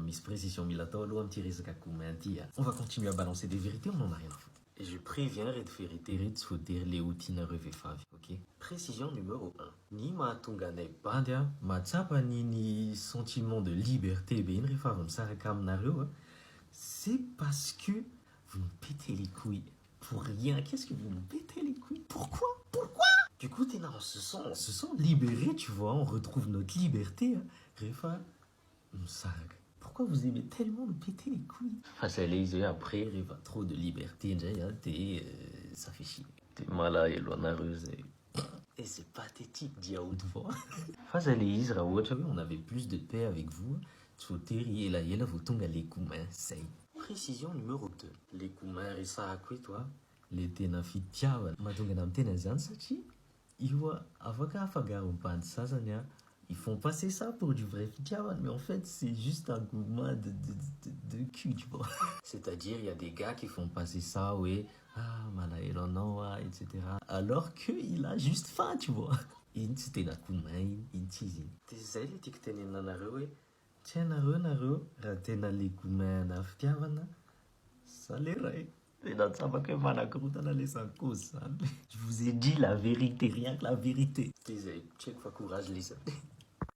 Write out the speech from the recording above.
Miss Précision Milato, on va continuer à balancer des vérités, on en a rien à foutre. Et je préviens Red Ferrité, Red Soter, Léotina Revefavi, ok? Précision numéro 1. Ni Matungane Bandia, Matsapa ni sentiment de liberté, ben Refavam Sarakam Nario, c'est parce que vous nous pétez les couilles. Pour rien, qu'est-ce que vous nous pétez les couilles? Pourquoi? Du coup, t'es là, on se sent libéré, tu vois, on retrouve notre liberté. Refa, pourquoi vous aimez tellement nous péter les couilles? Face à les yeux, après, Refa, trop de liberté, ça fait chier. T'es malade et loin et c'est pathétique, dit à haute voix. Face à les on avait plus de paix avec vous. Tsoteri et la yela, vous tombez à l'écoumain, c'est. Précision numéro 2. L'écoumain, et ça a quoi, toi? Les ténafit tiawan. Matonga nam ténazan, sachi? Iwa, avaka fagarum pan sasania. Ils font passer ça pour du vrai fitiawan, mais en fait, c'est juste un gourmand de cul, tu vois. C'est-à-dire, il y a des gars qui font passer ça, ouais, malaelanoa, etc. Alors qu'il a juste faim, tu vois. C'était la koumain, intizin. T'es zèle, t'es que t'es nanare, tiens, naro, ratena les koumain na fitiawan, ça les rait. Je vous ai dit la vérité, rien que la vérité. Check fois courage, les